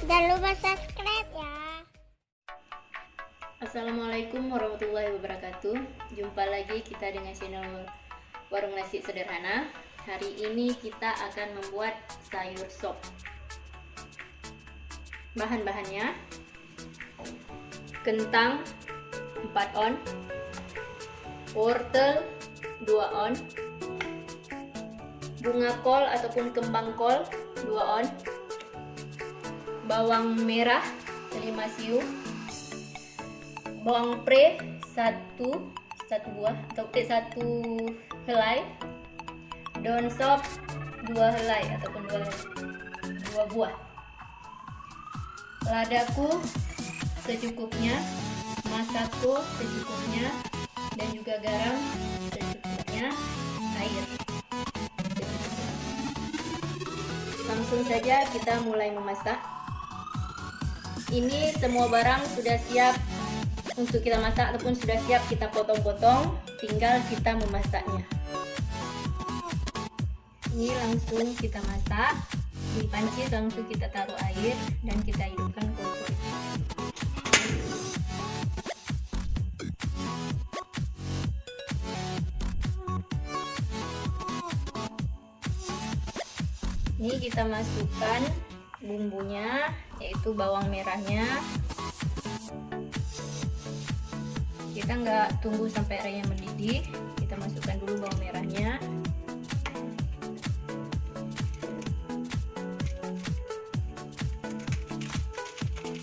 Jangan lupa subscribe ya. Assalamualaikum warahmatullahi wabarakatuh. Jumpa lagi kita dengan channel Warung Nasi Sederhana. Hari ini kita akan membuat sayur sop. Bahan-bahannya: kentang 4 on, wortel 2 on, bunga kol ataupun kembang kol 2 on, bawang merah 5 siung, bawang pre 1 buah atau 1 helai, daun sop 2 helai ataupun 2 buah, ladaku secukupnya, masako secukupnya, dan juga garam secukupnya, air secukupnya. Langsung saja kita mulai memasak. Ini semua barang sudah siap untuk kita masak ataupun sudah siap kita potong-potong, tinggal kita memasaknya. Ini langsung kita masak. Di panci langsung kita taruh air dan kita hidupkan kompor. Ini kita masukkan bumbunya, yaitu bawang merahnya. Kita nggak tunggu sampai airnya mendidih, kita masukkan dulu bawang merahnya.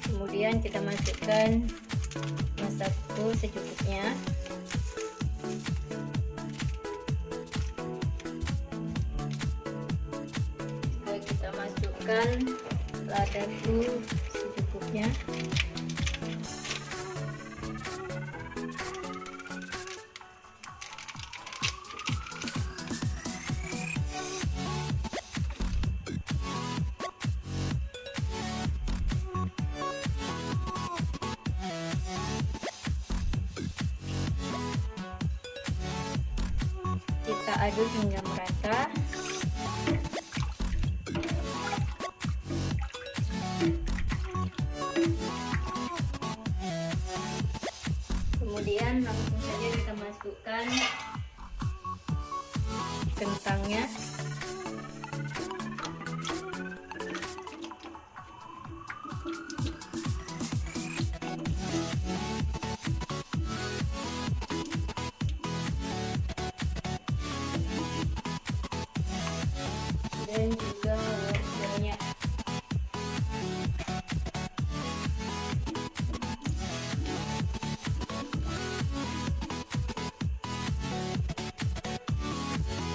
Kemudian kita masukkan masako secukupnya. Juga kita masukkan ladaku secukupnya. Kita aduk hingga merata. Kemudian langsung saja kita masukkan kentangnya. Dan juga wortelnya.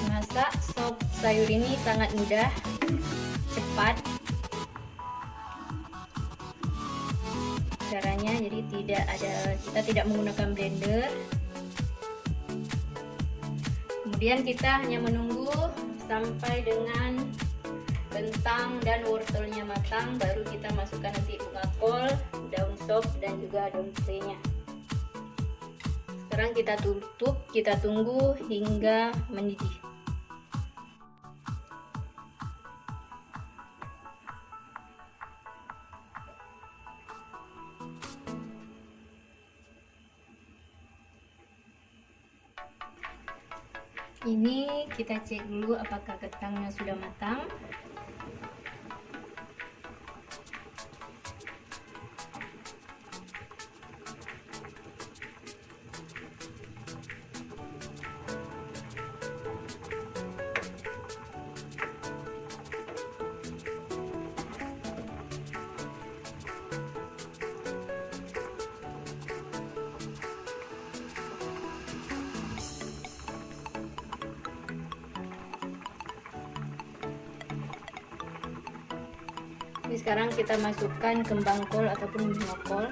Masak sop sayur ini sangat mudah, cepat caranya, jadi kita tidak menggunakan blender. Kemudian kita hanya menunggu sampai dengan kentang dan wortelnya matang, baru kita masukkan nanti bunga kol, daun sop, dan juga daun prenya. Sekarang kita tutup, kita tunggu hingga mendidih. Ini kita cek dulu apakah kentangnya sudah matang. Ini sekarang kita masukkan kembang kol ataupun bunga kol.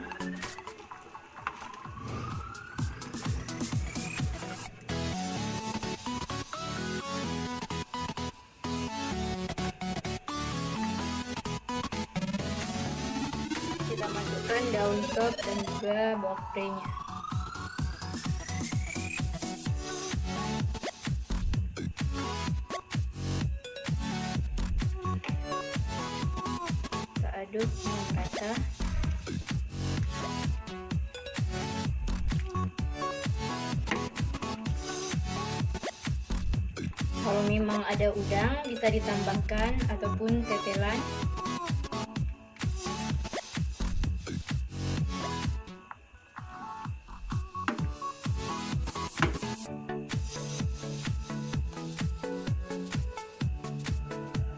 Kita masukkan daun sop dan juga bawang prenya. aduk dengan rata. Kalau memang ada udang bisa ditambahkan ataupun tetelan.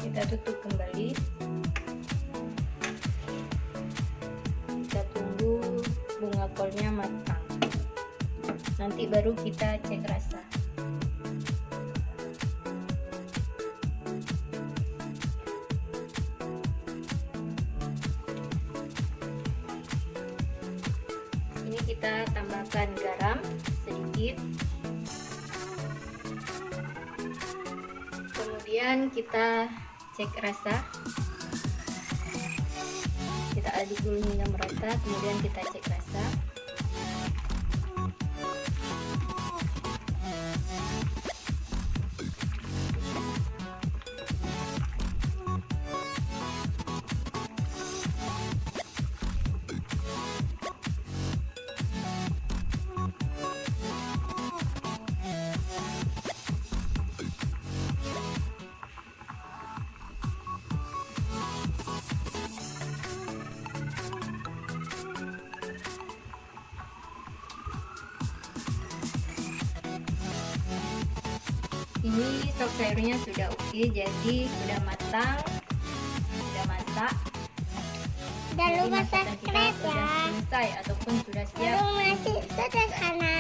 Kita tutup kembali. Kita tunggu bunga kolnya matang. Nanti baru kita cek rasa. Ini kita tambahkan garam sedikit. Kemudian kita cek rasa. Kita aduk dulu hingga merata, kemudian kita cek rasa. Ini sop sayurnya sudah oke, jadi sudah matang, sudah masak. Jangan Jadi lupa masakan kita subscribe sudah ya. selesai ataupun sudah siap. Baru masih sederhana.